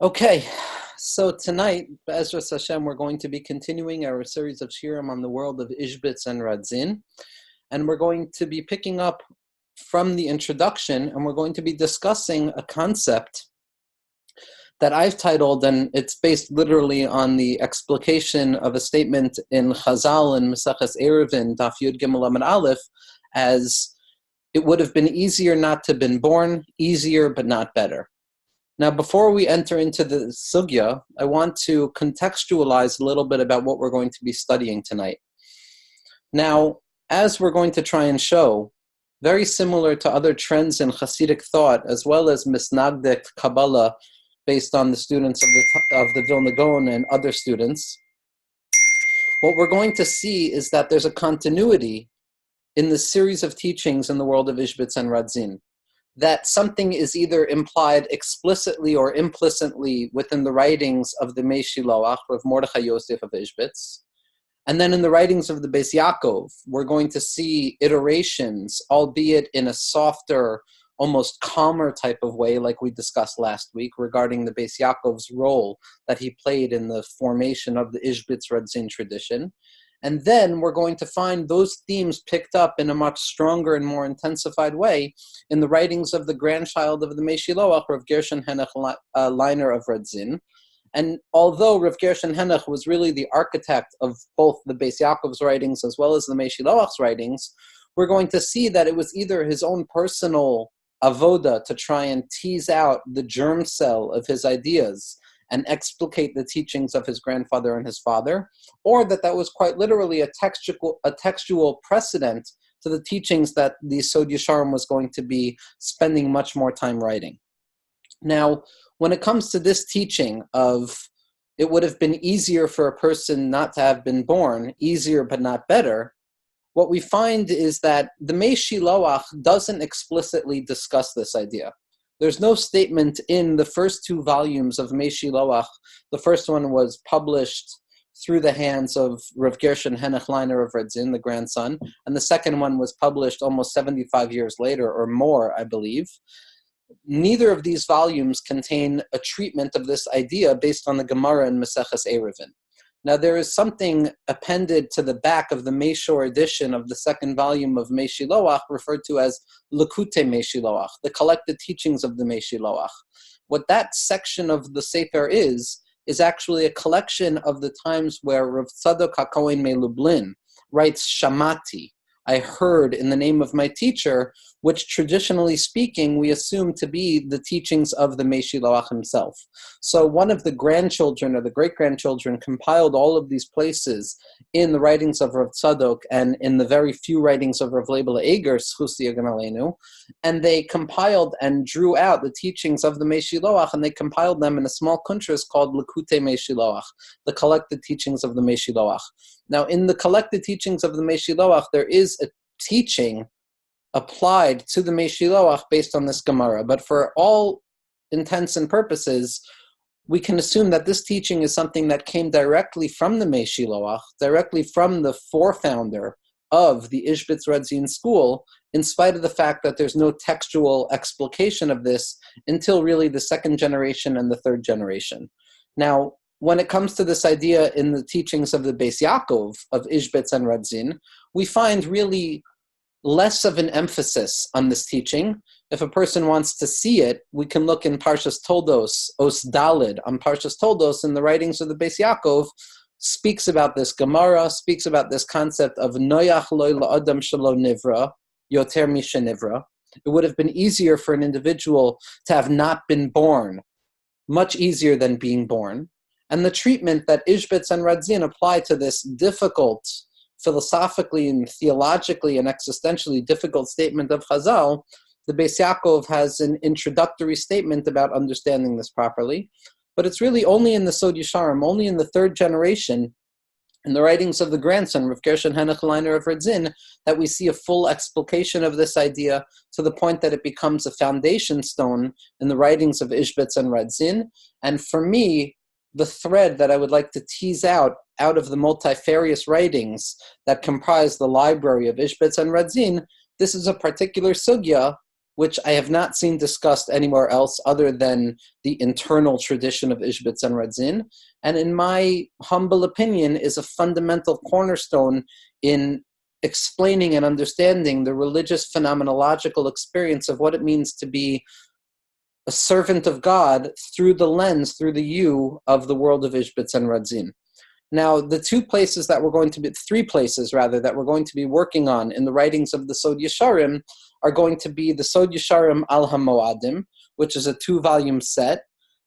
Okay, so tonight, Be'ezras Hashem, we're going to be continuing our series of shirim on the world of Izhbitz and Radzin, and we're going to be picking up from the introduction, and we're going to be discussing a concept that I've titled, and it's based literally on the explication of a statement in Chazal in Maseches Eruvin, Daf Yud Gimel Amud Aleph, as it would have been easier not to have been born, easier but not better. Now, before we enter into the sugya, I want to contextualize a little bit about what we're going to be studying tonight. Now, as we're going to try and show, very similar to other trends in Hasidic thought, as well as Misnagdic Kabbalah, based on the students of the Vilna Gaon and other students, what we're going to see is that there's a continuity in the series of teachings in the world of Ishbitz and Radzin, that something is either implied explicitly or implicitly within the writings of the Mei Shiloach, of Mordechai Yosef of Izhbitz. And then in the writings of the Beis Yaakov, we're going to see iterations, albeit in a softer, almost calmer type of way, like we discussed last week, regarding the Beis Yaakov's role that he played in the formation of the Izhbitz-Radzin tradition. And then we're going to find those themes picked up in a much stronger and more intensified way in the writings of the grandchild of the Mei Shiloach, Rav Gershon Henoch Leiner of Radzyn. And although Rav Gershon Henoch was really the architect of both the Beis Yaakov's writings as well as the Mei Shiloach's writings, we're going to see that it was either his own personal avoda to try and tease out the germ cell of his ideas and explicate the teachings of his grandfather and his father, or that was quite literally a textual precedent to the teachings that the Sod Yesharim was going to be spending much more time writing. Now, when it comes to this teaching of it would have been easier for a person not to have been born, easier but not better, what we find is that the Mei Shiloach doesn't explicitly discuss this idea. There's no statement in the first two volumes of Mei Shiloach. The first one was published through the hands of Rav Gershon Henoch Leiner of Radzyn, the grandson, and the second one was published almost 75 years later or more, I believe. Neither of these volumes contain a treatment of this idea based on the Gemara in Maseches Eruvin. Now, there is something appended to the back of the Meishor edition of the second volume of Mei Shiloach referred to as Lekutei Mei Shiloach, the collected teachings of the Mei Shiloach. What that section of the Sefer is actually a collection of the times where Rav Tzadok HaKohen MeLublin writes Shamati, I heard in the name of my teacher, which traditionally speaking, we assume to be the teachings of the Mei Shiloach himself. So one of the grandchildren or the great-grandchildren compiled all of these places in the writings of Rav Tzadok and in the very few writings of Rav Leibel Eger, Zchus Yagen Aleinu, and they compiled and drew out the teachings of the Mei Shiloach, and they compiled them in a small kuntras called Lekutei Mei Shiloach, the collected teachings of the Mei Shiloach. Now, in the collected teachings of the Mei Shiloach, there is a teaching applied to the Mei Shiloach based on this Gemara. But for all intents and purposes, we can assume that this teaching is something that came directly from the Mei Shiloach, directly from the forefounder of the Izhbitz-Radzin school, in spite of the fact that there's no textual explication of this until really the second generation and the third generation. Now, when it comes to this idea in the teachings of the Beis Yaakov of Ishbitz and Radzin, we find really less of an emphasis on this teaching. If a person wants to see it, we can look in Parshas Toldos, Os Dalid, on Parshas Toldos in the writings of the Beis Yaakov, speaks about this Gemara, speaks about this concept of Noyach loy la'adam shelo nivra, yoter mishenivra. It would have been easier for an individual to have not been born, much easier than being born. And the treatment that Izhbitz and Radzin apply to this difficult, philosophically and theologically and existentially difficult statement of Chazal, the Beis Yaakov has an introductory statement about understanding this properly. But it's really only in the Sod Yesharim, only in the third generation, in the writings of the grandson, Rav Gershon Henoch Leiner of Radzyn, that we see a full explication of this idea to the point that it becomes a foundation stone in the writings of Ishbitz and Radzin. And for me, the thread that I would like to tease out of the multifarious writings that comprise the library of Ishbitz and Radzin, this is a particular sugya which I have not seen discussed anywhere else other than the internal tradition of Izhbitz and Radzin, and in my humble opinion is a fundamental cornerstone in explaining and understanding the religious phenomenological experience of what it means to be a servant of God through the lens, through the you of the world of Ishbitz and Radzin. Now, the three places that we're going to be working on in the writings of the Sod Yesharim are going to be the Sod Yesharim Al HaMoadim, which is a 2-volume set.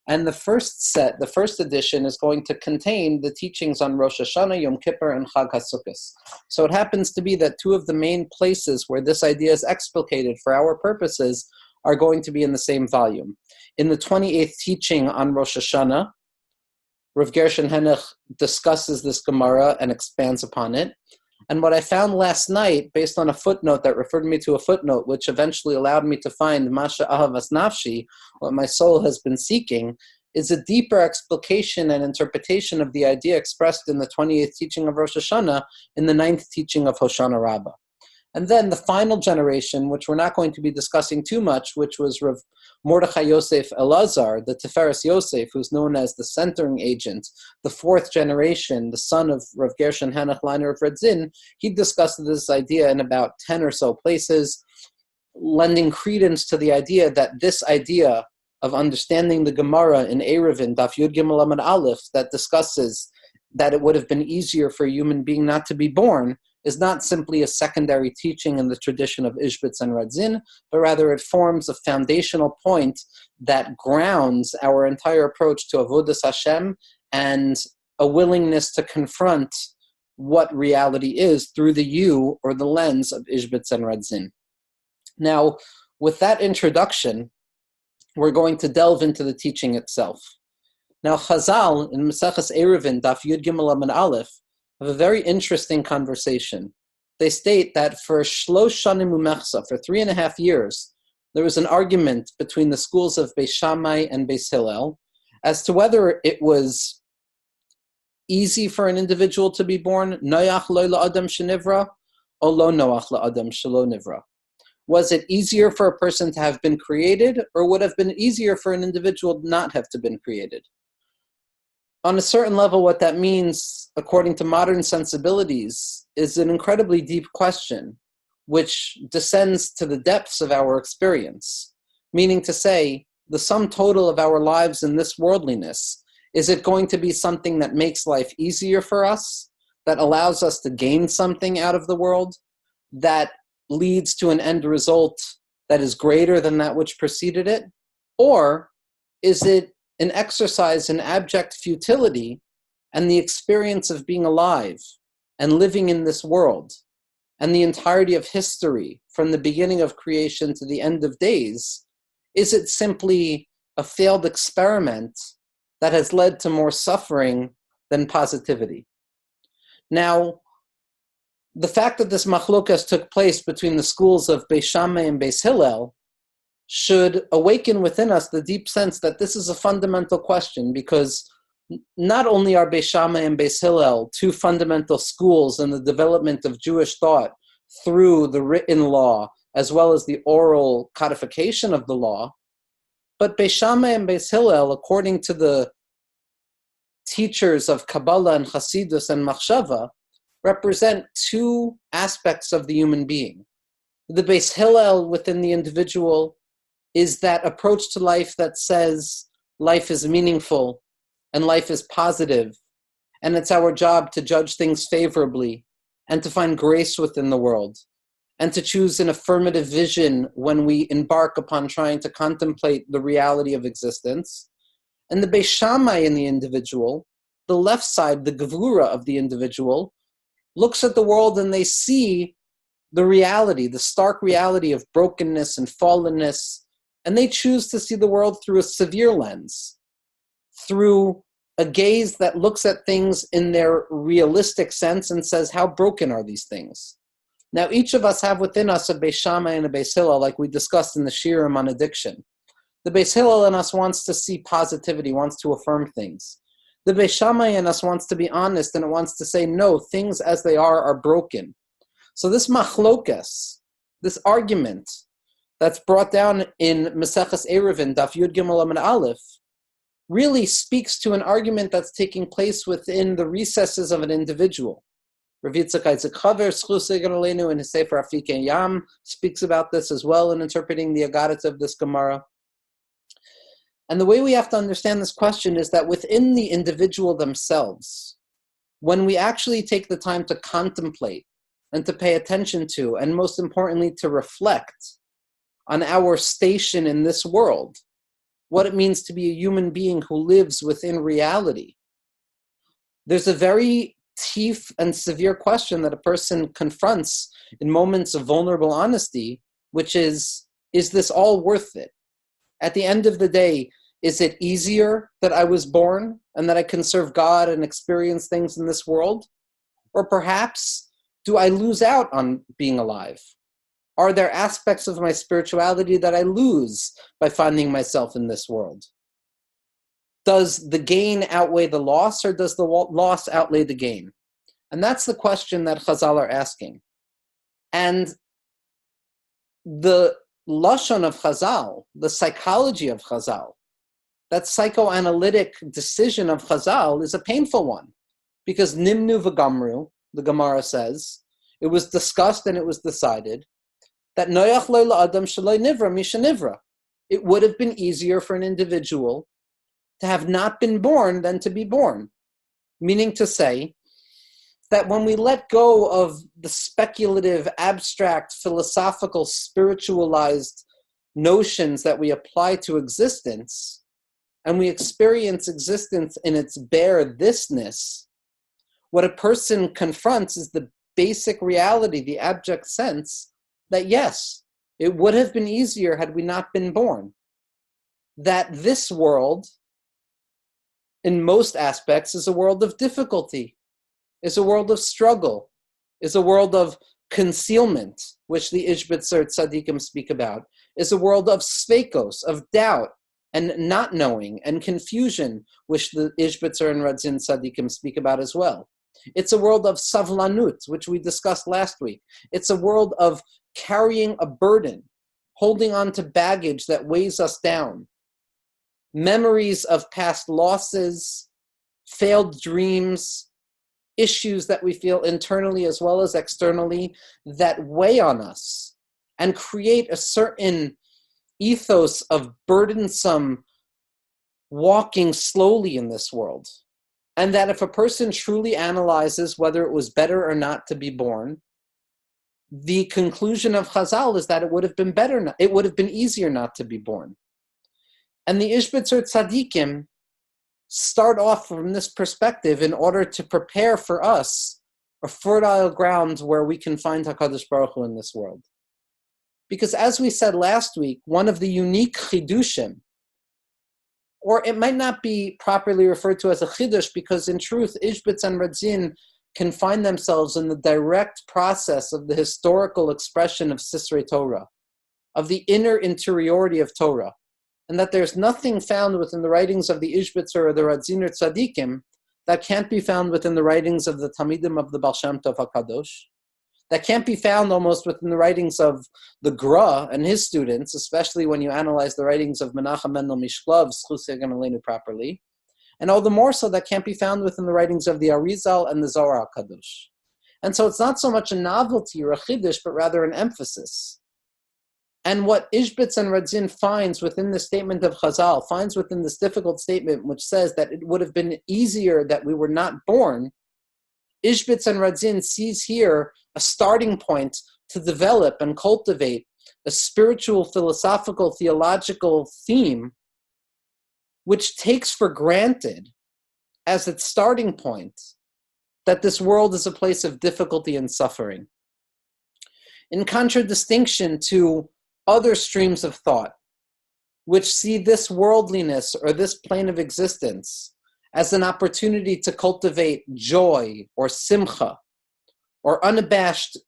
And the first edition, is going to contain the teachings on Rosh Hashanah, Yom Kippur, and Chag HaSukkos. So it happens to be that 2 of the main places where this idea is explicated for our purposes are going to be in the same volume. In the 28th teaching on Rosh Hashanah, Rav Gershon Henech discusses this Gemara and expands upon it. And what I found last night, based on a footnote that referred me to a footnote, which eventually allowed me to find Masha Ahavas Nafshi, what my soul has been seeking, is a deeper explication and interpretation of the idea expressed in the 28th teaching of Rosh Hashanah in the 9th teaching of Hoshana Rabbah. And then the final generation, which we're not going to be discussing too much, which was Rav Mordechai Yosef Elazar, the Tiferes Yosef, who's known as the centering agent, the 4th generation, the son of Rav Gershon Hanach Leiner of Radzyn. He discussed this idea in about 10 or so places, lending credence to the idea that this idea of understanding the Gemara in Eruvin, Daf Yud Gimel Amud Aleph, that discusses that it would have been easier for a human being not to be born, is not simply a secondary teaching in the tradition of Izhbitz and Radzin, but rather it forms a foundational point that grounds our entire approach to Avodas Hashem and a willingness to confront what reality is through the you or the lens of Izhbitz and Radzin. Now, with that introduction, we're going to delve into the teaching itself. Now, Chazal in Maseches Eruvin, Daf Yud Gimel Amud Aleph, have a very interesting conversation. They state that for Shlosh Shanim Umechsa, for 3.5 years, there was an argument between the schools of Beis Shammai and Beis Hillel as to whether it was easy for an individual to be born, noach lo la'adam shenivra, or lo noach la'adam shelo nivra. Was it easier for a person to have been created, or would have been easier for an individual not have to been created? On a certain level, what that means, according to modern sensibilities, is an incredibly deep question, which descends to the depths of our experience. Meaning to say, the sum total of our lives in this worldliness, is it going to be something that makes life easier for us, that allows us to gain something out of the world, that leads to an end result that is greater than that which preceded it? Or is it an exercise in abject futility and the experience of being alive and living in this world and the entirety of history from the beginning of creation to the end of days? Is it simply a failed experiment that has led to more suffering than positivity? Now, the fact that this machlokas took place between the schools of Beis Shammai and Beis Hillel should awaken within us the deep sense that this is a fundamental question, because not only are Beis Shammai and Beis Hillel 2 fundamental schools in the development of Jewish thought through the written law as well as the oral codification of the law, but Beis Shammai and Beis Hillel, according to the teachers of Kabbalah and Hasidus and Machshava, represent 2 aspects of the human being. The Beis Hillel within the individual is that approach to life that says life is meaningful and life is positive, and it's our job to judge things favorably and to find grace within the world and to choose an affirmative vision when we embark upon trying to contemplate the reality of existence. And the Beis Shammai in the individual, the left side, the gevura of the individual, looks at the world and they see the reality, the stark reality of brokenness and fallenness, and they choose to see the world through a severe lens, through a gaze that looks at things in their realistic sense and says, how broken are these things? Now, each of us have within us a Beis Shammai and a Beis Hillel, like we discussed in the Shirim on addiction. The Beis Hillel in us wants to see positivity, wants to affirm things. The Beis Shammai in us wants to be honest, and it wants to say, no, things as they are broken. So this machlokas, this argument that's brought down in Maseches Eruvin, Daf Yud Gimel Amud Aleph, really speaks to an argument that's taking place within the recesses of an individual. Rav Yitzchak Isaac Chaver, Schus Egan Aleinu, in his Sefer Afikei Yam, speaks about this as well in interpreting the Agadat of this Gemara. And the way we have to understand this question is that within the individual themselves, when we actually take the time to contemplate and to pay attention to, and most importantly, to reflect on our station in this world, what it means to be a human being who lives within reality, there's a very teeth and severe question that a person confronts in moments of vulnerable honesty, which is this all worth it? At the end of the day, is it easier that I was born and that I can serve God and experience things in this world? Or perhaps, do I lose out on being alive? Are there aspects of my spirituality that I lose by finding myself in this world? Does the gain outweigh the loss, or does the loss outweigh the gain? And that's the question that Chazal are asking. And the lashon of Chazal, the psychology of Chazal, that psychoanalytic decision of Chazal is a painful one. Because Nimnu v'gamru, the Gemara says, it was discussed and it was decided that noyach lo la'adam shaloi nivra misha nivra. It would have been easier for an individual to have not been born than to be born. Meaning to say that when we let go of the speculative, abstract, philosophical, spiritualized notions that we apply to existence, and we experience existence in its bare thisness, what a person confronts is the basic reality, the abject sense that yes, it would have been easier had we not been born. That this world, in most aspects, is a world of difficulty, is a world of struggle, is a world of concealment, which the Izhbitz-Radzin speak about, is a world of sveikos, of doubt, and not knowing, and confusion, which the Izhbitzer and Radzyn tzaddikim speak about as well. It's a world of savlanut, which we discussed last week. It's a world of carrying a burden, holding on to baggage that weighs us down. Memories of past losses, failed dreams, issues that we feel internally as well as externally that weigh on us and create a certain ethos of burdensome walking slowly in this world. And that if a person truly analyzes whether it was better or not to be born, the conclusion of Chazal is that it would have been better, it would have been easier not to be born. And the Ishbitzer tzaddikim start off from this perspective in order to prepare for us a fertile ground where we can find HaKadosh Baruch Hu in this world. Because as we said last week, one of the unique chidushim, or it might not be properly referred to as a chidush, because in truth, Izhbitz and Radzyn can find themselves in the direct process of the historical expression of Sisrei Torah, of the inner interiority of Torah, and that there's nothing found within the writings of the Izhbitzer or the Radziner tzaddikim that can't be found within the writings of the Tamidim of the Baal Shem Tov HaKadosh, that can't be found almost within the writings of the Gra and his students, especially when you analyze the writings of Menachem Mendel Mishklav, Schus Egan Aleinu properly, and all the more so that can't be found within the writings of the Arizal and the Zohar HaKadosh. And so it's not so much a novelty or a chiddush, but rather an emphasis. And what Izhbitz and Radzyn finds within the statement of Chazal, finds within this difficult statement, which says that it would have been easier that we were not born, Izhbitz and Radzyn sees here a starting point to develop and cultivate a spiritual, philosophical, theological theme which takes for granted as its starting point that this world is a place of difficulty and suffering. In contradistinction to other streams of thought, which see this worldliness or this plane of existence as an opportunity to cultivate joy or simcha or unabashed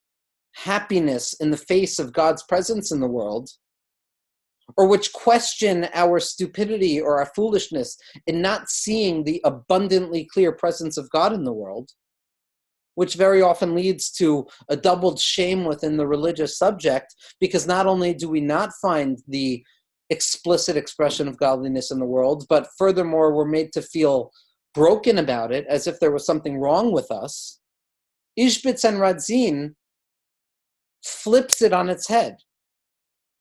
happiness in the face of God's presence in the world, or which question our stupidity or our foolishness in not seeing the abundantly clear presence of God in the world, which very often leads to a doubled shame within the religious subject, because not only do we not find the explicit expression of godliness in the world, but furthermore, we're made to feel broken about it, as if there was something wrong with us. Izhbitz and Radzyn flips it on its head,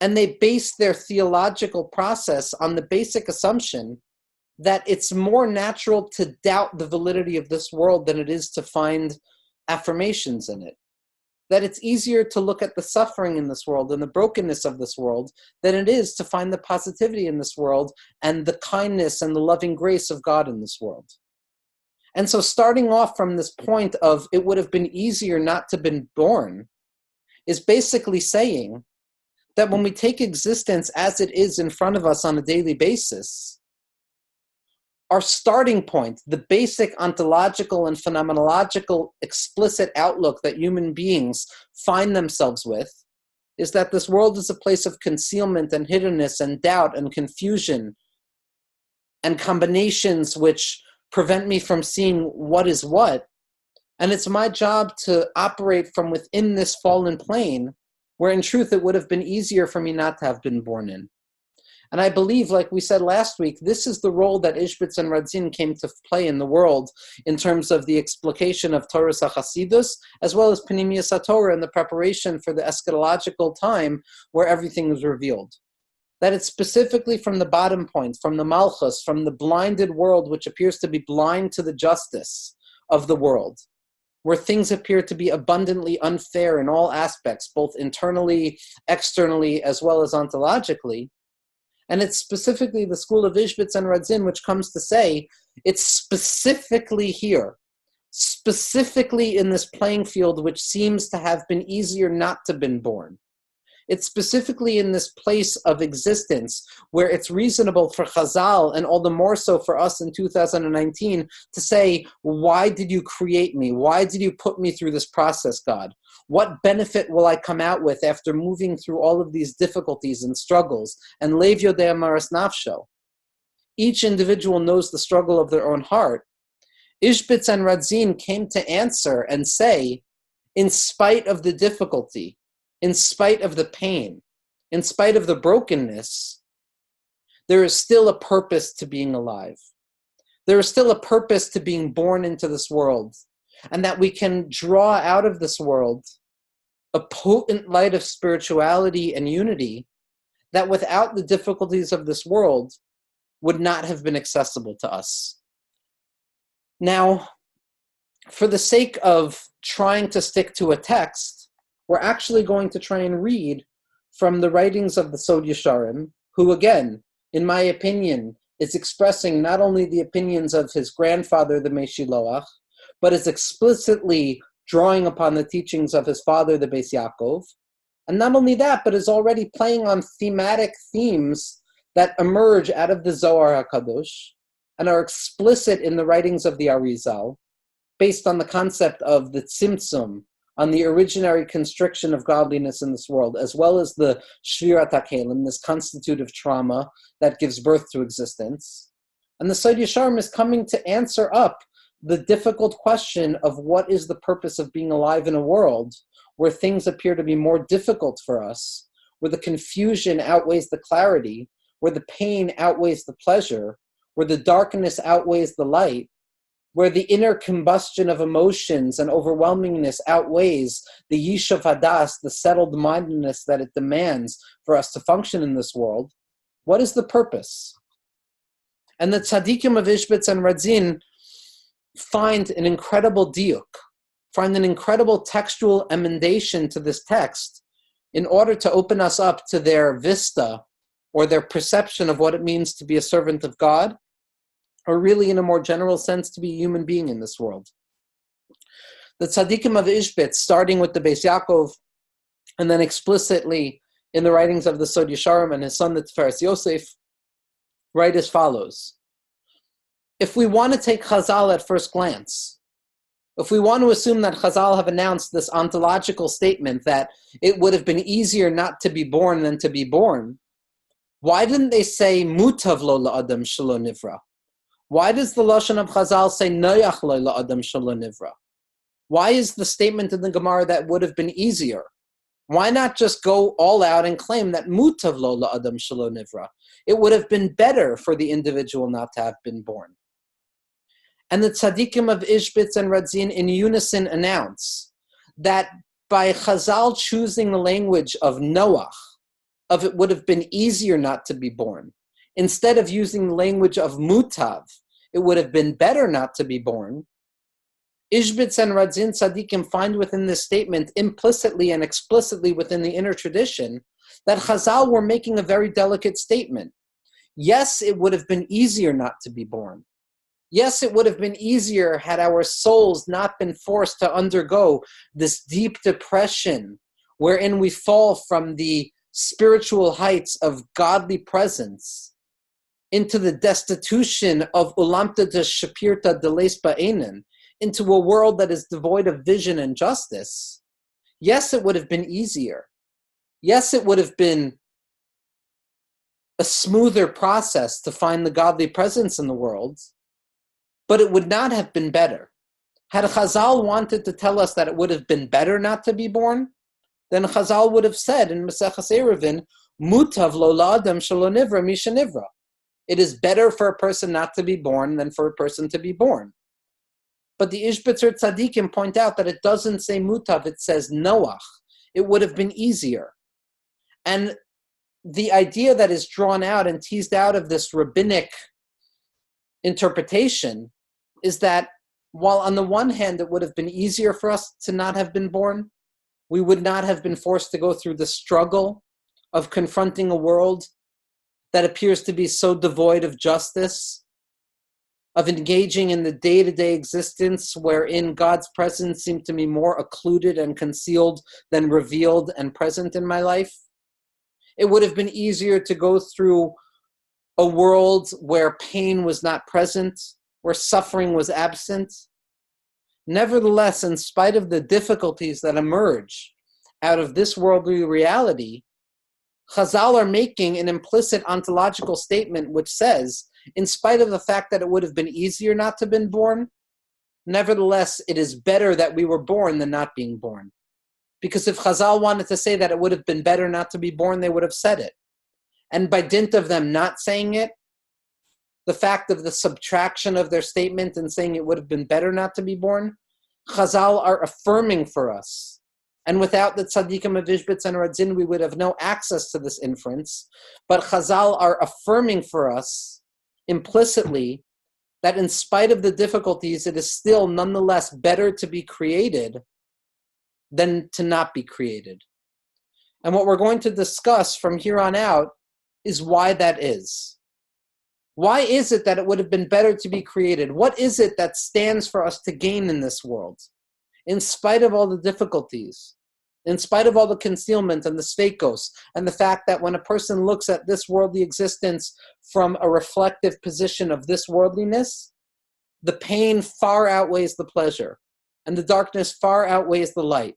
and they base their theological process on the basic assumption that it's more natural to doubt the validity of this world than it is to find affirmations in it. That it's easier to look at the suffering in this world and the brokenness of this world than it is to find the positivity in this world and the kindness and the loving grace of God in this world. And so starting off from this point of it would have been easier not to have been born is basically saying that when we take existence as it is in front of us on a daily basis, our starting point, the basic ontological and phenomenological explicit outlook that human beings find themselves with, is that this world is a place of concealment and hiddenness and doubt and confusion and combinations which prevent me from seeing what is what. And it's my job to operate from within this fallen plane, where in truth it would have been easier for me not to have been born in. And I believe, like we said last week, this is the role that Izhbitz and Radzyn came to play in the world in terms of the explication of Torah's HaChasidus, as well as Panimius HaTorah and the preparation for the eschatological time where everything was revealed. That it's specifically from the bottom point, from the Malchus, from the blinded world which appears to be blind to the justice of the world, where things appear to be abundantly unfair in all aspects, both internally, externally, as well as ontologically. And it's specifically the school of Ishbitz and Radzin which comes to say, it's specifically here, specifically in this playing field which seems to have been easier not to have been born. It's specifically in this place of existence where it's reasonable for Chazal, and all the more so for us in 2019, to say, why did you create me? Why did you put me through this process, God? What benefit will I come out with after moving through all of these difficulties and struggles? And Lev Yodea Maras Nafsho. Each individual knows the struggle of their own heart. Izhbitz and Radzyn came to answer and say, in spite of the difficulty, in spite of the pain, in spite of the brokenness, there is still a purpose to being alive. There is still a purpose to being born into this world, and that we can draw out of this world a potent light of spirituality and unity that without the difficulties of this world would not have been accessible to us. Now, for the sake of trying to stick to a text, we're actually going to try and read from the writings of the Sod Yesharim, who again, in my opinion, is expressing not only the opinions of his grandfather, the Meshiloach, but is explicitly drawing upon the teachings of his father, the Beis Yaakov. And not only that, but is already playing on thematic themes that emerge out of the Zohar HaKadosh and are explicit in the writings of the Arizal, based on the concept of the Tzimtzum, on the originary constriction of godliness in this world, as well as the Shvirat HaKelim, this constitutive trauma that gives birth to existence. And the Sod Yesharim is coming to answer up the difficult question of what is the purpose of being alive in a world where things appear to be more difficult for us, where the confusion outweighs the clarity, where the pain outweighs the pleasure, where the darkness outweighs the light, where the inner combustion of emotions and overwhelmingness outweighs the yishuv hadas, the settled mindedness that it demands for us to function in this world. What is the purpose? And the tzaddikim of Ishbitz and Radzin find an incredible diuk, find an incredible textual emendation to this text in order to open us up to their vista or their perception of what it means to be a servant of God, or really in a more general sense to be a human being in this world. The tzaddikim of Izhbitz, starting with the Beis Yaakov, and then explicitly in the writings of the Sod Yesharim and his son, the Tiferes Yosef, write as follows. If we want to take Chazal at first glance, if we want to assume that Chazal have announced this ontological statement that it would have been easier not to be born than to be born, why didn't they say mutav lo la'adam shelo nivra? Why does the Lashon of Chazal say noyach lo la'adam shelo nivra? Why is the statement in the Gemara that would have been easier? Why not just go all out and claim that mutav lo la'adam shelo nivra? It would have been better for the individual not to have been born. And the tzaddikim of Izhbitz and Radzyn in unison announce that by Chazal choosing the language of Noach, of it would have been easier not to be born, instead of using the language of mutav, it would have been better not to be born. Izhbitz and Radzyn tzaddikim find within this statement, implicitly and explicitly within the inner tradition, that Chazal were making a very delicate statement. Yes, it would have been easier not to be born. Yes, it would have been easier had our souls not been forced to undergo this deep depression wherein we fall from the spiritual heights of godly presence into the destitution of ulamta de shapirta de leis ba'enin, into a world that is devoid of vision and justice. Yes, it would have been easier. Yes, it would have been a smoother process to find the godly presence in the world, but it would not have been better. Had Chazal wanted to tell us that it would have been better not to be born, then Chazal would have said in Maseches Eruvin, mutav lo la'adam shelo nivra misha nivra. It is better for a person not to be born than for a person to be born. But the Ishbitzer tzaddikim point out that it doesn't say mutav, it says Noach. It would have been easier. And the idea that is drawn out and teased out of this rabbinic interpretation is that while on the one hand it would have been easier for us to not have been born, we would not have been forced to go through the struggle of confronting a world that appears to be so devoid of justice, of engaging in the day-to-day existence wherein God's presence seemed to be more occluded and concealed than revealed and present in my life. It would have been easier to go through a world where pain was not present, where suffering was absent. Nevertheless, in spite of the difficulties that emerge out of this worldly reality, Chazal are making an implicit ontological statement which says, in spite of the fact that it would have been easier not to have been born, nevertheless, it is better that we were born than not being born. Because if Chazal wanted to say that it would have been better not to be born, they would have said it. And by dint of them not saying it, the fact of the subtraction of their statement and saying it would have been better not to be born, Chazal are affirming for us. And without the tzaddikim of Ishbitz and Radzin, we would have no access to this inference. But Chazal are affirming for us implicitly that in spite of the difficulties, it is still nonetheless better to be created than to not be created. And what we're going to discuss from here on out is why that is. Why is it that it would have been better to be created? What is it that stands for us to gain in this world? In spite of all the difficulties, in spite of all the concealment and the sfeikos, and the fact that when a person looks at this worldly existence from a reflective position of this worldliness, the pain far outweighs the pleasure, and the darkness far outweighs the light.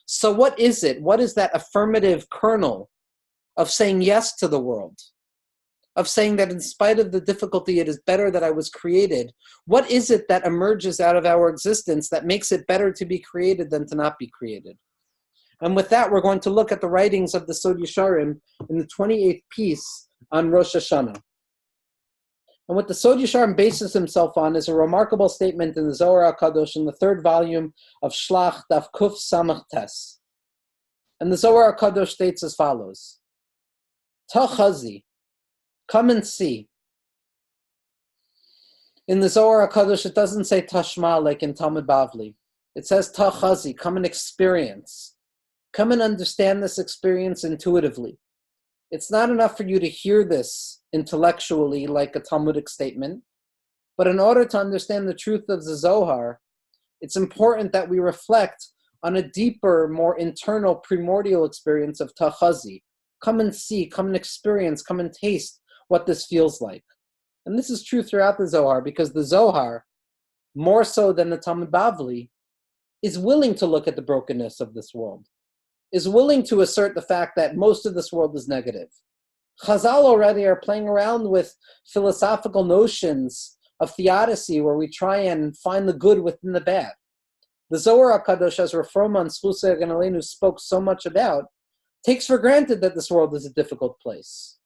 So what is it? What is that affirmative kernel of saying yes to the world? Of saying that in spite of the difficulty, it is better that I was created? What is it that emerges out of our existence that makes it better to be created than to not be created? And with that, we're going to look at the writings of the Sod Yesharim in the 28th piece on Rosh Hashanah. And what the Sod Yesharim bases himself on is a remarkable statement in the Zohar HaKadosh in the 3rd volume of Shlach Daf Kuf Samach Tes. And the Zohar HaKadosh states as follows: Tachazi, come and see. In the Zohar HaKadosh, it doesn't say Tashma like in Talmud Bavli. It says Tachazi, come and experience. Come and understand this experience intuitively. It's not enough for you to hear this intellectually like a Talmudic statement, but in order to understand the truth of the Zohar, it's important that we reflect on a deeper, more internal, primordial experience of Tachazi. Come and see, come and experience, come and taste what this feels like. And this is true throughout the Zohar, because the Zohar, more so than the Talmud Bavli, is willing to look at the brokenness of this world, is willing to assert the fact that most of this world is negative. Chazal already are playing around with philosophical notions of theodicy where we try and find the good within the bad. the Zohar HaKadosh, as Rav Froman Zchusei Hagen Aleinu spoke so much about, takes for granted that this world is a difficult place.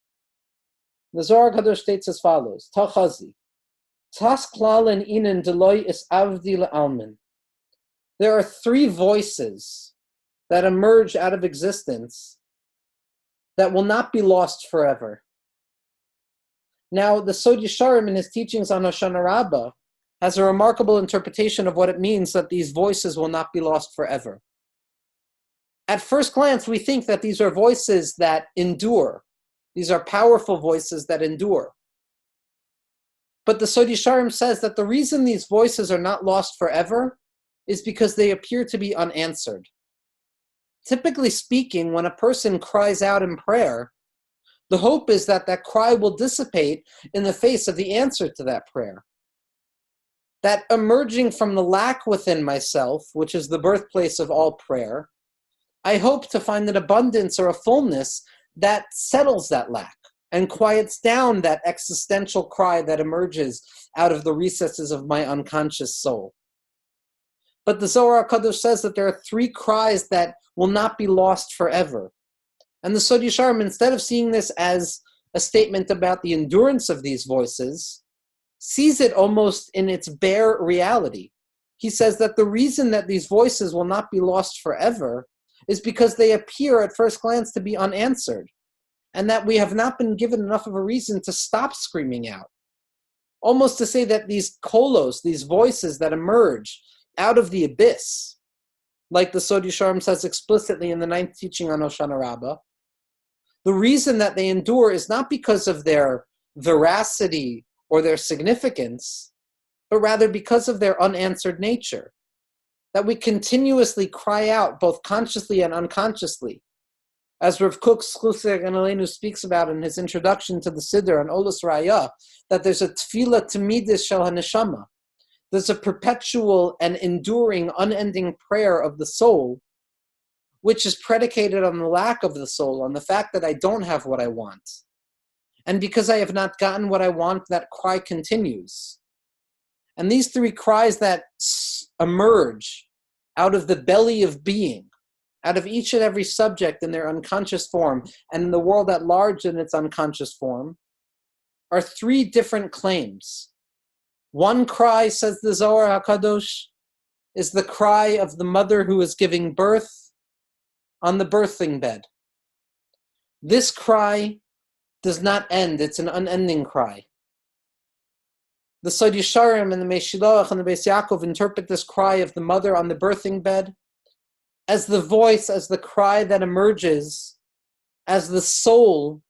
The Zohar HaKadosh states as follows, Tachazi, Tas klalen inen deloi is avdi le'almin. There are three voices that emerge out of existence that will not be lost forever. Now, the Sod Yesharim in his teachings on Hoshana Rabbah has a remarkable interpretation of what it means that these voices will not be lost forever. At first glance, we think that these are voices that endure. These are powerful voices that endure. But the Sod Yesharim says that the reason these voices are not lost forever is because they appear to be unanswered. Typically speaking, when a person cries out in prayer, the hope is that that cry will dissipate in the face of the answer to that prayer. That emerging from the lack within myself, which is the birthplace of all prayer, I hope to find an abundance or a fullness that settles that lack and quiets down that existential cry that emerges out of the recesses of my unconscious soul. But the Zohar HaKadosh says that there are three cries that will not be lost forever. And the Sod Yesharim, instead of seeing this as a statement about the endurance of these voices, sees it almost in its bare reality. He says that the reason that these voices will not be lost forever is because they appear at first glance to be unanswered, and that we have not been given enough of a reason to stop screaming out. Almost to say that these kolos, these voices that emerge out of the abyss, like the Sod Yesharim says explicitly in the 9th teaching on Hoshana Rabbah, the reason that they endure is not because of their veracity or their significance, but rather because of their unanswered nature. That we continuously cry out, both consciously and unconsciously. As Rav Kook Zchusei Hagen Aleinu speaks about in his introduction to the Siddur on Olos Raya, that there's a tefillah tamidis shel haneshama. There's a perpetual and enduring, unending prayer of the soul, which is predicated on the lack of the soul, on the fact that I don't have what I want. And because I have not gotten what I want, that cry continues. And these three cries that emerge out of the belly of being, out of each and every subject in their unconscious form, and in the world at large in its unconscious form, are three different claims. One cry, says the Zohar HaKadosh, is the cry of the mother who is giving birth on the birthing bed. This cry does not end. It's an unending cry. The Sod Yesharim and the Meshilach and the Beis Yaakov interpret this cry of the mother on the birthing bed as the voice, as the cry that emerges as the soul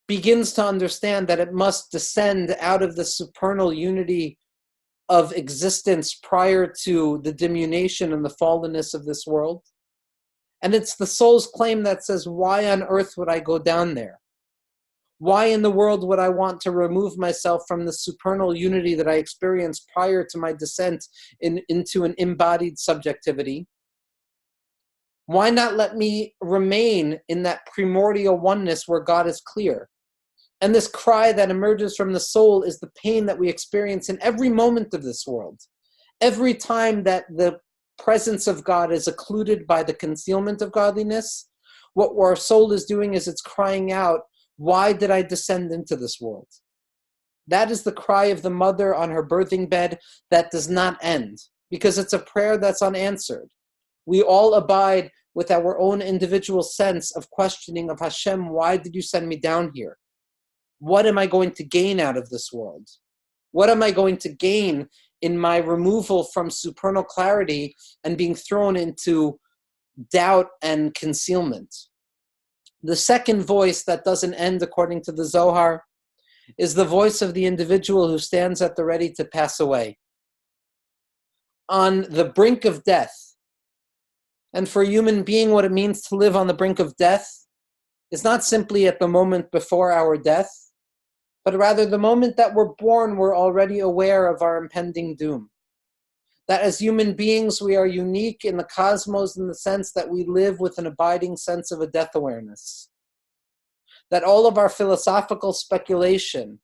begins to understand that it must descend out of the supernal unity of existence prior to the diminution and the fallenness of this world. And it's the soul's claim that says, why on earth would I go down there? Why in the world would I want to remove myself from the supernal unity that I experienced prior to my descent into an embodied subjectivity? Why not let me remain in that primordial oneness where God is clear? And this cry that emerges from the soul is the pain that we experience in every moment of this world. Every time that the presence of God is occluded by the concealment of godliness, what our soul is doing is it's crying out, why did I descend into this world? That is the cry of the mother on her birthing bed that does not end, because it's a prayer that's unanswered. We all abide with our own individual sense of questioning of Hashem, why did you send me down here? What am I going to gain out of this world? What am I going to gain in my removal from supernal clarity and being thrown into doubt and concealment? The second voice that doesn't end, according to the Zohar, is the voice of the individual who stands at the ready to pass away, on the brink of death. And for a human being, what it means to live on the brink of death is not simply at the moment before our death, but rather the moment that we're born, we're already aware of our impending doom. That as human beings, we are unique in the cosmos in the sense that we live with an abiding sense of a death awareness. That all of our philosophical speculation,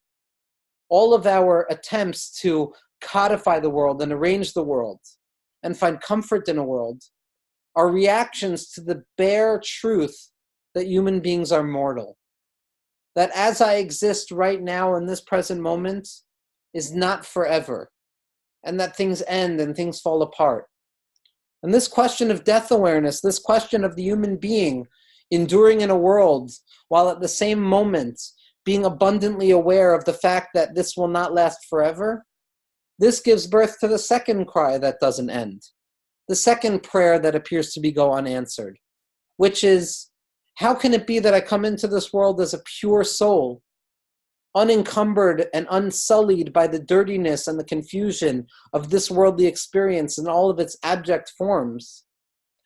all of our attempts to codify the world and arrange the world, and find comfort in a world are reactions to the bare truth that human beings are mortal. That as I exist right now in this present moment is not forever, and that things end and things fall apart. And this question of death awareness, this question of the human being enduring in a world while at the same moment being abundantly aware of the fact that this will not last forever, this gives birth to the second cry that doesn't end, the second prayer that appears to go unanswered, which is, how can it be that I come into this world as a pure soul, unencumbered and unsullied by the dirtiness and the confusion of this worldly experience in all of its abject forms?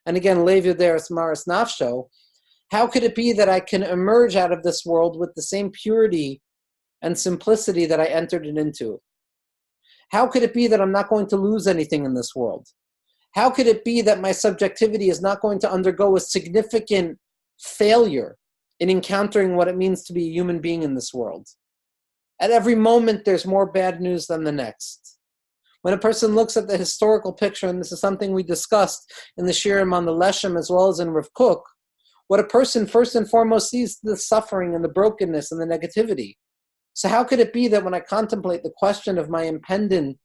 And again, Leviuderis Maris Nafsho, how could it be that I can emerge out of this world with the same purity and simplicity that I entered it into? How could it be that I'm not going to lose anything in this world? How could it be that my subjectivity is not going to undergo a significant failure in encountering what it means to be a human being in this world? At every moment, there's more bad news than the next. When a person looks at the historical picture, and this is something we discussed in the Shirim on the Leshem as well as in Rav Kook, what a person first and foremost sees is the suffering and the brokenness and the negativity. So how could it be that when I contemplate the question of my impending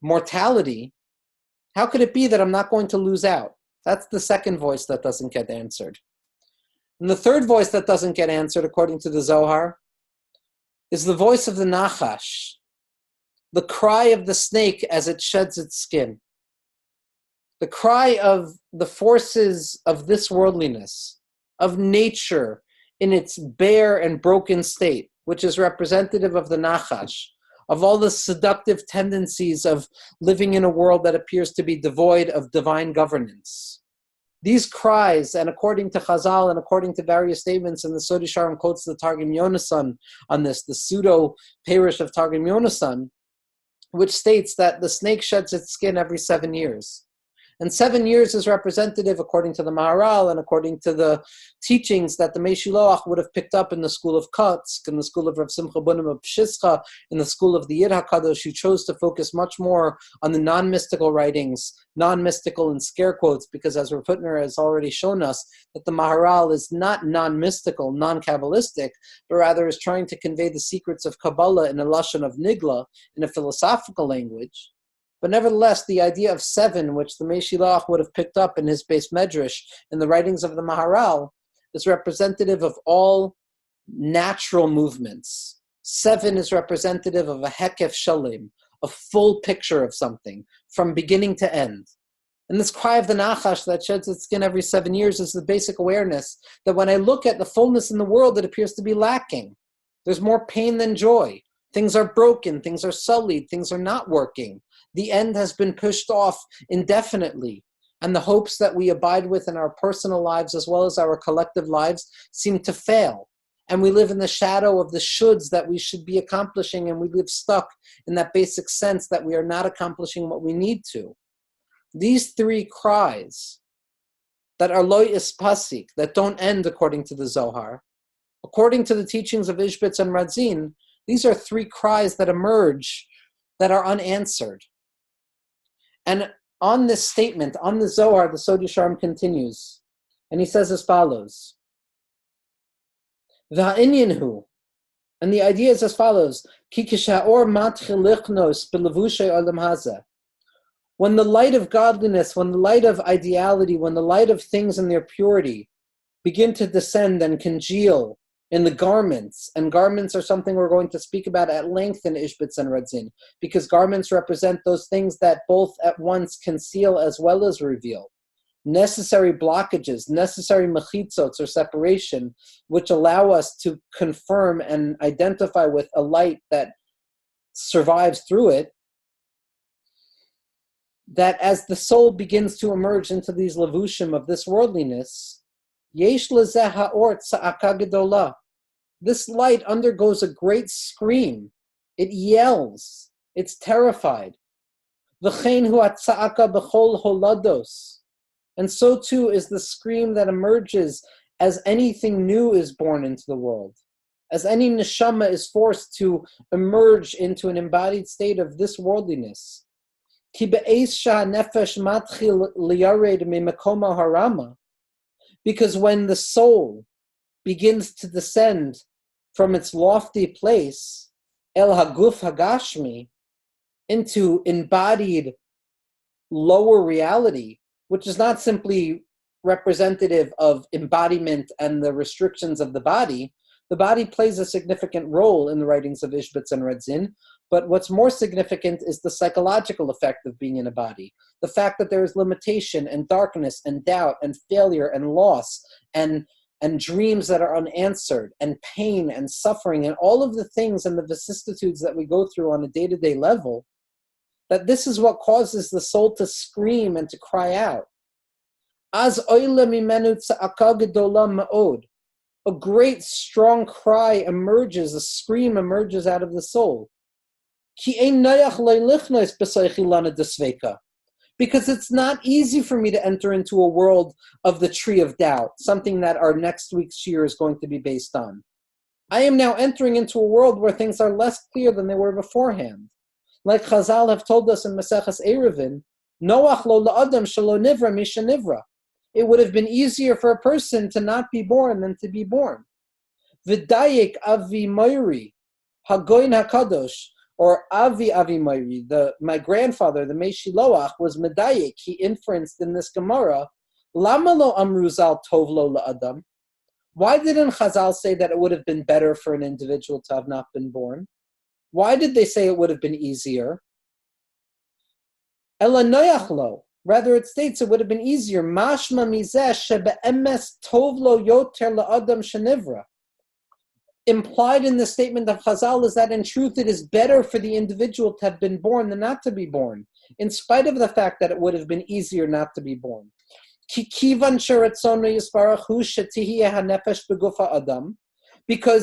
mortality, how could it be that I'm not going to lose out? That's the second voice that doesn't get answered. And the third voice that doesn't get answered, according to the Zohar, is the voice of the Nachash, the cry of the snake as it sheds its skin, the cry of the forces of this worldliness, of nature in its bare and broken state, which is representative of the Nachash, of all the seductive tendencies of living in a world that appears to be devoid of divine governance. These cries, and according to Chazal and according to various statements, and the Sodi Sharm quotes the Targum Yonasan on this, the pseudo-parish of Targum Yonasan, which states that the snake sheds its skin every 7 years. And 7 years is representative, according to the Maharal and according to the teachings that the Meshiloach would have picked up in the school of Kotsk, in the school of Rav Simcha Bunim of Pshischa, in the school of the Yid HaKadosh, who chose to focus much more on the non-mystical writings, non-mystical in scare quotes, because as Rav Hutner has already shown us, that the Maharal is not non-mystical, non-Kabbalistic, but rather is trying to convey the secrets of Kabbalah in a lashon of Nigla, in a philosophical language. But nevertheless, the idea of 7, which the Meshiloach would have picked up in his base medrash in the writings of the Maharal, is representative of all natural movements. 7 is representative of a hekef shalim, a full picture of something, from beginning to end. And this cry of the Nachash that sheds its skin every 7 years is the basic awareness that when I look at the fullness in the world, it appears to be lacking. There's more pain than joy. Things are broken, things are sullied, things are not working. The end has been pushed off indefinitely, and the hopes that we abide with in our personal lives as well as our collective lives seem to fail. And we live in the shadow of the shoulds that we should be accomplishing, and we live stuck in that basic sense that we are not accomplishing what we need to. These 3 cries that are lo ispasik, that don't end according to the Zohar, according to the teachings of Izhbitz and Radzin, these are 3 cries that emerge that are unanswered. And on this statement, on the Zohar, the Sodi Sharm continues, and he says as follows, V'ha'inyanhu, and the idea is as follows, Ki kisha'or matchil lichnos b'levushay olam hazeh. When the light of godliness, when the light of ideality, when the light of things in their purity begin to descend and congeal in the garments, and garments are something we're going to speak about at length in Izhbitz and Radzin, because garments represent those things that both at once conceal as well as reveal. Necessary blockages, necessary mechitzots or separation, which allow us to confirm and identify with a light that survives through it, that as the soul begins to emerge into these levushim of this worldliness, yesh lezeh ha'or tza'aka gedolah. This light undergoes a great scream. It yells. It's terrified. V'chein hu ha'tza'aka b'chol holados. And so too is the scream that emerges as anything new is born into the world, as any neshama is forced to emerge into an embodied state of this worldliness. Ki be'ez sha'nefesh matchil liyared mimakoma harama. Because when the soul begins to descend from its lofty place, el haguf hagashmi, into embodied lower reality, which is not simply representative of embodiment and the restrictions of the body plays a significant role in the writings of Izhbitz and Radzyn. But what's more significant is the psychological effect of being in a body. The fact that there is limitation and darkness and doubt and failure and loss and dreams that are unanswered and pain and suffering and all of the things and the vicissitudes that we go through on a day-to-day level, that this is what causes the soul to scream and to cry out. Az oile mimenu tza'aka gedola ma'od. A great, strong cry emerges, a scream emerges out of the soul. Ki ein noyach lo lichnos b'soichi lana desveka. Because it's not easy for me to enter into a world of the tree of doubt, something that our next week's shir is going to be based on. I am now entering into a world where things are less clear than they were beforehand. Like Chazal have told us in Maseches Eruvin, Noach lo la'adam shelo nivra misha nivra. It would have been easier for a person to not be born than to be born. V'dayek avi moiri, hagoyin hakadosh, or avi moiri, my grandfather, the Meshiloach, was medayek. He inferenced in this Gemara, lama lo amruzal tov lo la'adam. Why didn't Chazal say that it would have been better for an individual to have not been born? Why did they say it would have been easier? Ela noyach lo. Rather, it states it would have been easier. Mashma mizeh shebe'emes tov lo yoter la'adam shenivra. Implied in the statement of Chazal is that in truth it is better for the individual to have been born than not to be born, in spite of the fact that it would have been easier not to be born. Because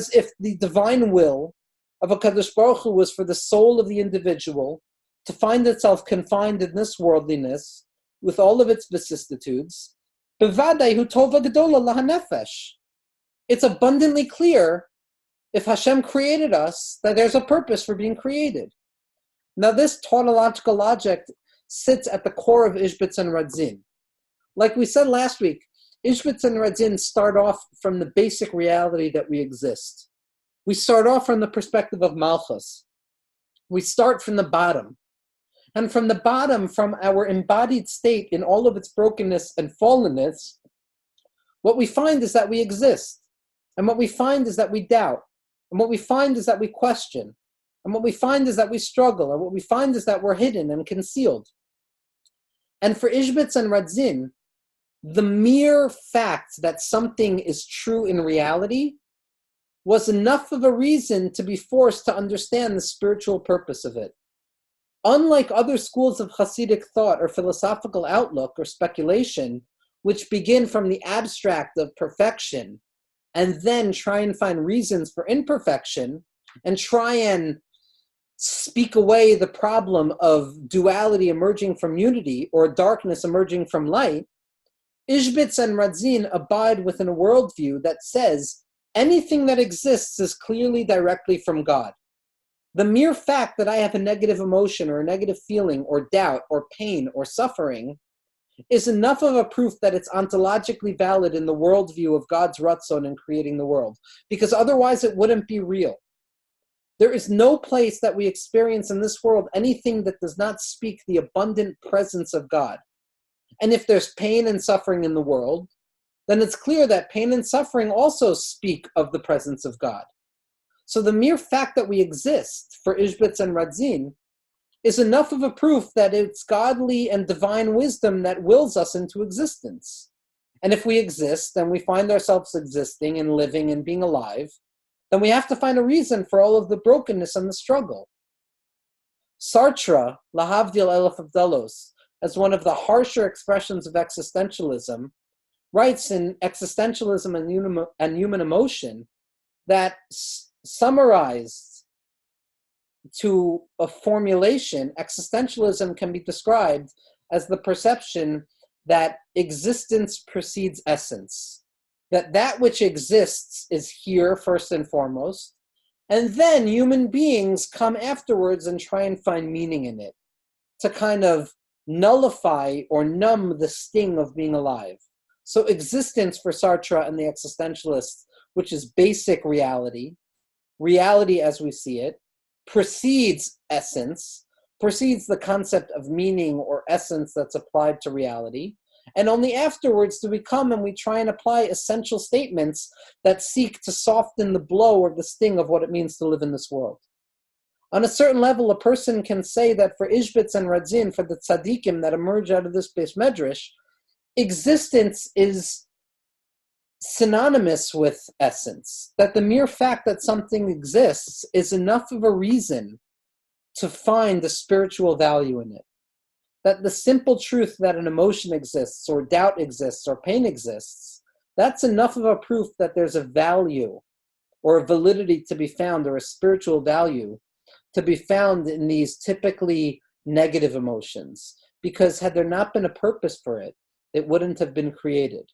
if the divine will of HaKadosh Baruch Hu was for the soul of the individual to find itself confined in this worldliness with all of its vicissitudes, it's abundantly clear, if Hashem created us, that there's a purpose for being created. Now this tautological logic sits at the core of Izhbitz and Radzin. Like we said last week, Izhbitz and Radzin start off from the basic reality that we exist. We start off from the perspective of Malchus. We start from the bottom. And from the bottom, from our embodied state in all of its brokenness and fallenness, what we find is that we exist. And what we find is that we doubt. And what we find is that we question. And what we find is that we struggle. And what we find is that we're hidden and concealed. And for Izhbitz and Radzin, the mere fact that something is true in reality was enough of a reason to be forced to understand the spiritual purpose of it. Unlike other schools of Hasidic thought or philosophical outlook or speculation, which begin from the abstract of perfection and then try and find reasons for imperfection and try and speak away the problem of duality emerging from unity or darkness emerging from light, Izhbitz and Radzin abide within a worldview that says anything that exists is clearly directly from God. The mere fact that I have a negative emotion or a negative feeling or doubt or pain or suffering is enough of a proof that it's ontologically valid in the worldview of God's Ratzon in creating the world, because otherwise it wouldn't be real. There is no place that we experience in this world anything that does not speak the abundant presence of God. And if there's pain and suffering in the world, then it's clear that pain and suffering also speak of the presence of God. So the mere fact that we exist for Izhbitz and Radzin is enough of a proof that it's godly and divine wisdom that wills us into existence. And if we exist and we find ourselves existing and living and being alive, then we have to find a reason for all of the brokenness and the struggle. Sartre, Lahavdil Elef Abdalos, as one of the harsher expressions of existentialism, writes in Existentialism and Human Emotion that summarized to a formulation, existentialism can be described as the perception that existence precedes essence, that which exists is here first and foremost, and then human beings come afterwards and try and find meaning in it. to kind of nullify or numb the sting of being alive. So existence for Sartre and the existentialists, which is basic reality, reality as we see it, precedes essence, precedes the concept of meaning or essence that's applied to reality, and only afterwards do we come and we try and apply essential statements that seek to soften the blow or the sting of what it means to live in this world. On a certain level, a person can say that for Izhbitz and Radzyn, for the tzaddikim that emerge out of this base medrash, existence is synonymous with essence, that the mere fact that something exists is enough of a reason to find the spiritual value in it. That the simple truth that an emotion exists, or doubt exists, or pain exists, that's enough of a proof that there's a value or a validity to be found, or a spiritual value to be found in these typically negative emotions. Because had there not been a purpose for it, it wouldn't have been created.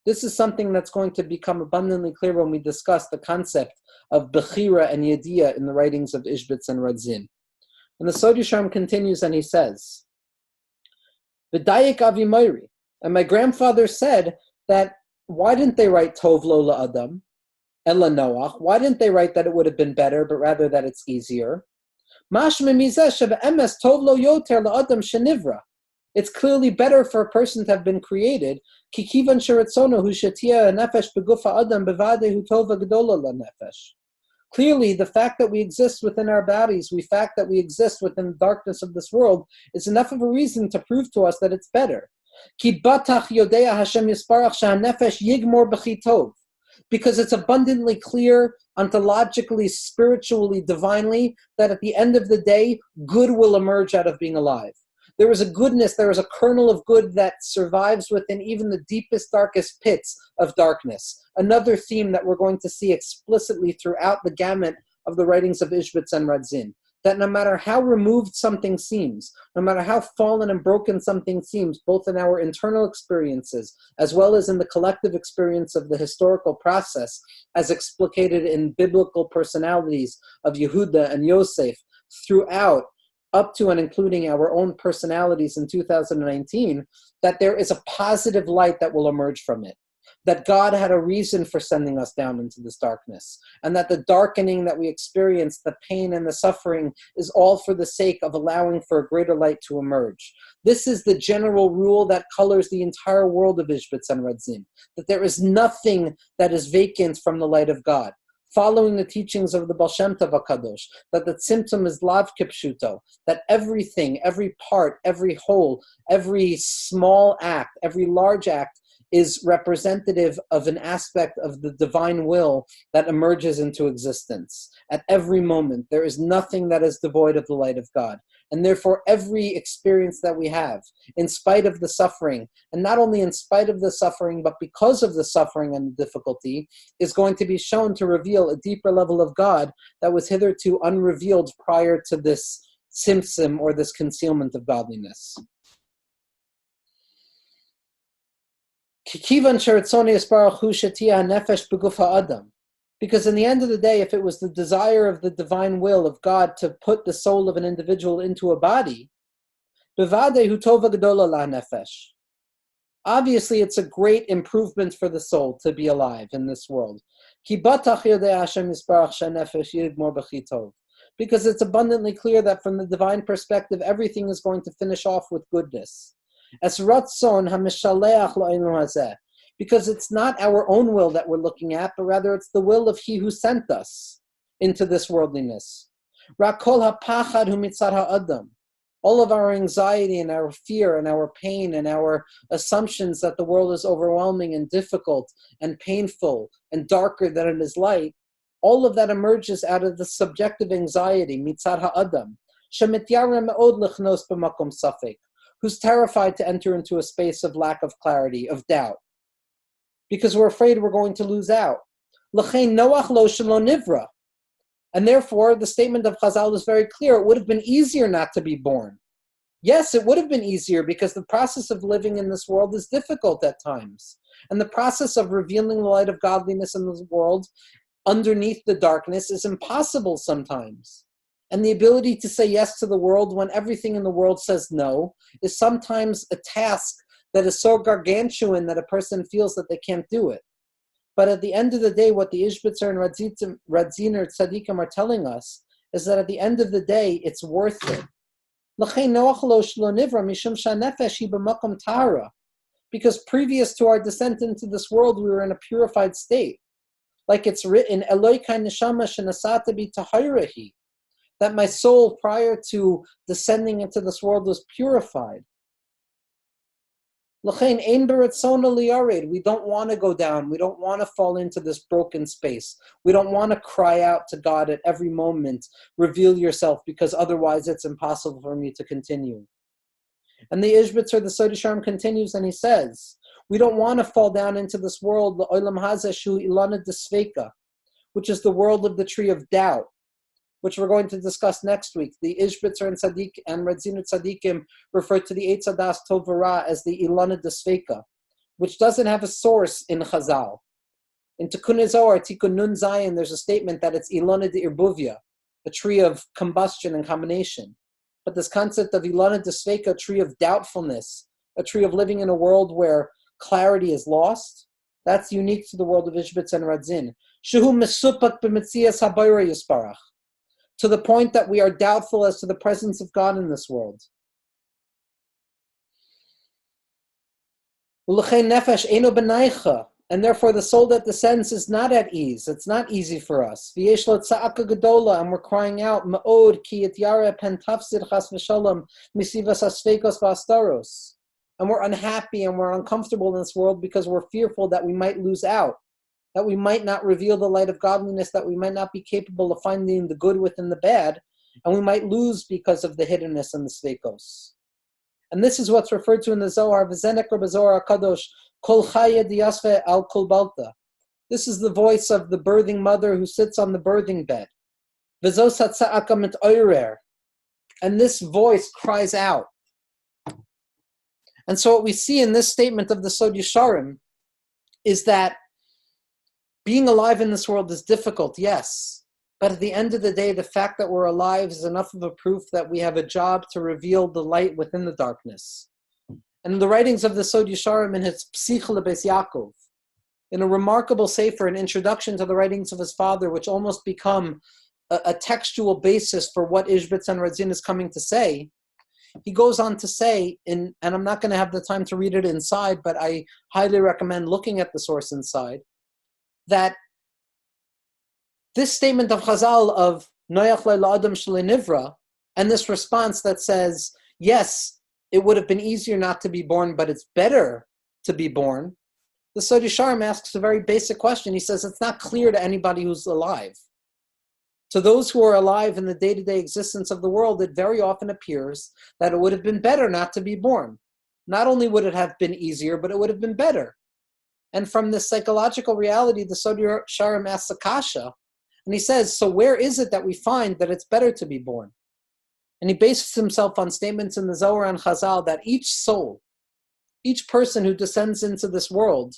This is something that's going to become abundantly clear when we discuss the concept of Bechira and Yediyah in the writings of Izhbitz and Radzin. And the Sod Yesharim continues and he says, V'dayik avi moiri. And my grandfather said that, why didn't they write Tov lo la'adam, ela Noach? Why didn't they write that it would have been better, but rather that it's easier? Mashma mizeh shebe'emes tov lo yoter la'adam shenivra. It's clearly better for a person to have been created. Kikivan sheretzono hu shetia nefesh begufa adam bevade hu tova gedola lanefesh. Clearly, the fact that we exist within our bodies, the fact that we exist within the darkness of this world, is enough of a reason to prove to us that it's better. Ki batach yodea Hashem yisparach shehanefesh yigmor b'chi tov. Because it's abundantly clear, ontologically, spiritually, divinely, that at the end of the day, good will emerge out of being alive. There is a goodness, there is a kernel of good that survives within even the deepest, darkest pits of darkness. Another theme that we're going to see explicitly throughout the gamut of the writings of Izhbitz and Radzin. That no matter how removed something seems, no matter how fallen and broken something seems, both in our internal experiences, as well as in the collective experience of the historical process, as explicated in biblical personalities of Yehuda and Yosef, throughout, up to and including our own personalities in 2019, that there is a positive light that will emerge from it. That God had a reason for sending us down into this darkness. And that the darkening that we experience, the pain and the suffering, is all for the sake of allowing for a greater light to emerge. This is the general rule that colors the entire world of Ishbitz and Radzin. That there is nothing that is vacant from the light of God. Following the teachings of the Baal Shem Tov HaKadosh, that the symptom is lav kipshuto, that everything, every part, every whole, every small act, every large act is representative of an aspect of the divine will that emerges into existence. At every moment, there is nothing that is devoid of the light of God. And therefore, every experience that we have, in spite of the suffering, and not only in spite of the suffering, but because of the suffering and the difficulty, is going to be shown to reveal a deeper level of God that was hitherto unrevealed prior to this tzimtzum or this concealment of godliness. Because in the end of the day, if it was the desire of the divine will of God to put the soul of an individual into a body, obviously it's a great improvement for the soul to be alive in this world. Because it's abundantly clear that from the divine perspective, everything is going to finish off with goodness. Because it's not our own will that we're looking at, but rather it's the will of He who sent us into this worldliness. All of our anxiety and our fear and our pain and our assumptions that the world is overwhelming and difficult and painful and darker than it is light, all of that emerges out of the subjective anxiety, mitzad ha'adam, shemityarim me'od lichnos b'makom safek, who's terrified to enter into a space of lack of clarity, of doubt, because we're afraid we're going to lose out. L'chein Noach lo shelo nivra. And therefore, the statement of Chazal is very clear. It would have been easier not to be born. Yes, it would have been easier because the process of living in this world is difficult at times. And the process of revealing the light of godliness in this world underneath the darkness is impossible sometimes. And the ability to say yes to the world when everything in the world says no is sometimes a task that is so gargantuan that a person feels that they can't do it. But at the end of the day, what the Izhbitzer and Radzyn or Tzadikim are telling us is that at the end of the day, it's worth it. Because previous to our descent into this world, we were in a purified state. Like it's written, that my soul prior to descending into this world was purified. We don't want to go down. We don't want to fall into this broken space. We don't want to cry out to God at every moment, reveal yourself, because otherwise it's impossible for me to continue. And the Izhbitz or the Sod Yesharim continues and he says, we don't want to fall down into this world, which is the world of the tree of doubt, which we're going to discuss next week. The Izhbitzer and Tzaddik and Radzyn Tzaddikim refer to the Eitz Hadas Tov V'Ra as the Ilana Desveika, which doesn't have a source in Chazal. In Tikkun Zohar, Tikkun Nun Zayin, there's a statement that it's Ilana de Irbuvia, a tree of combustion and combination. But this concept of Ilana Desveika, a tree of doubtfulness, a tree of living in a world where clarity is lost, that's unique to the world of Ishbitz and Radzin. Shehu mesupak b'metzias habayra yisparach, to the point that we are doubtful as to the presence of God in this world. And therefore the soul that descends is not at ease. It's not easy for us. And we're crying out, and we're unhappy and we're uncomfortable in this world because we're fearful that we might lose out, that we might not reveal the light of godliness, that we might not be capable of finding the good within the bad, and we might lose because of the hiddenness and the sveikos. And this is what's referred to in the Zohar, V'zenek Zohar HaKadosh, Kol Chaya Diyasve Al Kol Balta. This is the voice of the birthing mother who sits on the birthing bed. V'zos hatza'aka mit oirer. And this voice cries out. And so what we see in this statement of the Sod Yesharim is that being alive in this world is difficult, yes. But at the end of the day, the fact that we're alive is enough of a proof that we have a job to reveal the light within the darkness. And in the writings of the Sod Yesharim in his Psicha Lebeis Yaakov, in a remarkable sefer, an introduction to the writings of his father, which almost become a textual basis for what Izhbitz and Radzin is coming to say, he goes on to say, and I'm not going to have the time to read it inside, but I highly recommend looking at the source inside, that this statement of Chazal of Noach La'adam Shlei Nivra, and this response that says, yes, it would have been easier not to be born, but it's better to be born. The Sod Yesharim asks a very basic question. He says it's not clear to anybody who's alive. To those who are alive in the day-to-day existence of the world, it very often appears that it would have been better not to be born. Not only would it have been easier, but it would have been better. And from this psychological reality, the Sod Yesharim asks a kasha, and he says, so where is it that we find that it's better to be born? And he bases himself on statements in the Zohar and Chazal that each soul, each person who descends into this world,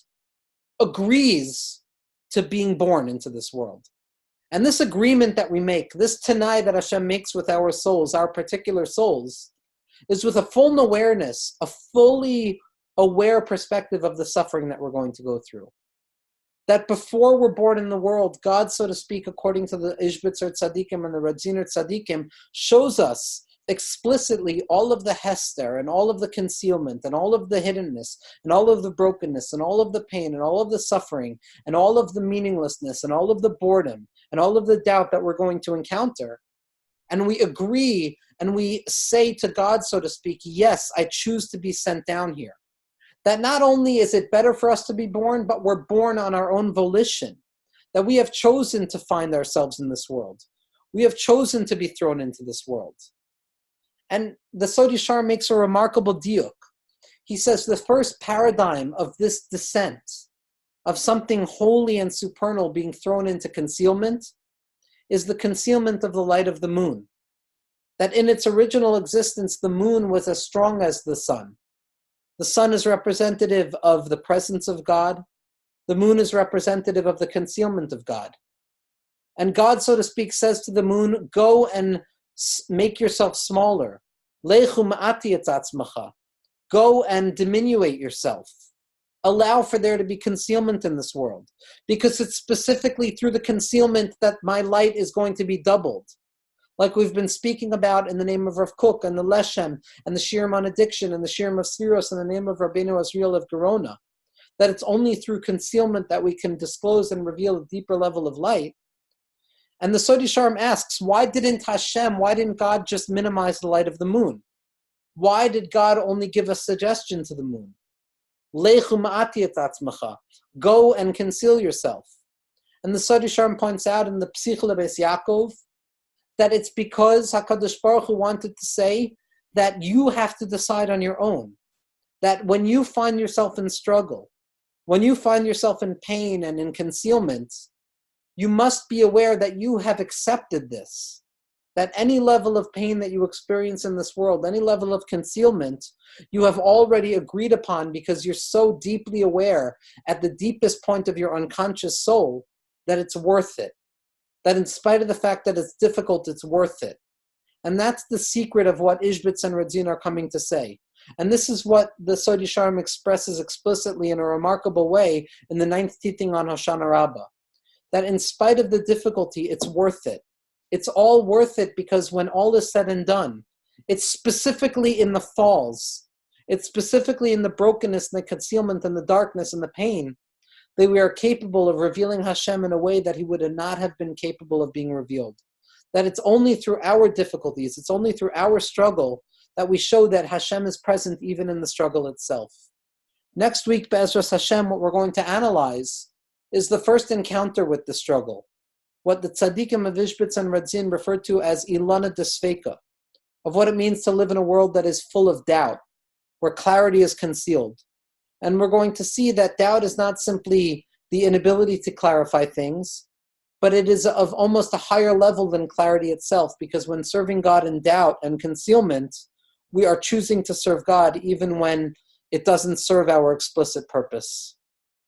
agrees to being born into this world. And this agreement that we make, this tanai that Hashem makes with our souls, our particular souls, is with a full awareness, a fully aware perspective of the suffering that we're going to go through. That before we're born in the world, God, so to speak, according to the Izhbitzer Tzaddikim and the Radziner Tzaddikim, shows us explicitly all of the hester and all of the concealment and all of the hiddenness and all of the brokenness and all of the pain and all of the suffering and all of the meaninglessness and all of the boredom and all of the doubt that we're going to encounter. And we agree and we say to God, so to speak, yes, I choose to be sent down here. That not only is it better for us to be born, but we're born on our own volition. That we have chosen to find ourselves in this world. We have chosen to be thrown into this world. And the Sod Yesharim makes a remarkable diuk. He says the first paradigm of this descent, of something holy and supernal being thrown into concealment, is the concealment of the light of the moon. That in its original existence, the moon was as strong as the sun. The sun is representative of the presence of God. The moon is representative of the concealment of God. And God, so to speak, says to the moon, go and Make yourself smaller. Lechu ma'ati et atzmacha. Go and diminuate yourself. Allow for there to be concealment in this world, because it's specifically through the concealment that my light is going to be doubled. Like we've been speaking about in the name of Rav Kook and the Leshem and the Shirim on addiction and the Shirim of Sfiros and the name of Rabbeinu Azriel of Gerona, that it's only through concealment that we can disclose and reveal a deeper level of light. And the Sodi Sharm asks, why didn't God just minimize the light of the moon? Why did God only give a suggestion to the moon? Lechu ma'ati et atzmacha. Go and conceal yourself. And the Sodi Sharm points out in the Psicha Lebeis Yaakov that it's because HaKadosh Baruch Hu wanted to say that you have to decide on your own. That when you find yourself in struggle, when you find yourself in pain and in concealment, you must be aware that you have accepted this. That any level of pain that you experience in this world, any level of concealment, you have already agreed upon because you're so deeply aware at the deepest point of your unconscious soul that it's worth it. That in spite of the fact that it's difficult, it's worth it. And that's the secret of what Izhbitz and Radzyn are coming to say. And this is what the Sodi Sharm expresses explicitly in a remarkable way in the 9th teaching on Hoshana Rabbah. That in spite of the difficulty, it's worth it. It's all worth it because when all is said and done, it's specifically in the falls, it's specifically in the brokenness and the concealment and the darkness and the pain that we are capable of revealing Hashem in a way that He would not have been capable of being revealed. That it's only through our difficulties, it's only through our struggle that we show that Hashem is present even in the struggle itself. Next week, Be'ezras Hashem, what we're going to analyze is the first encounter with the struggle, what the tzaddikim of Ishbitz and Radzin refer to as ilana desfeka, of what it means to live in a world that is full of doubt, where clarity is concealed. And we're going to see that doubt is not simply the inability to clarify things, but it is of almost a higher level than clarity itself, because when serving God in doubt and concealment, we are choosing to serve God even when it doesn't serve our explicit purpose.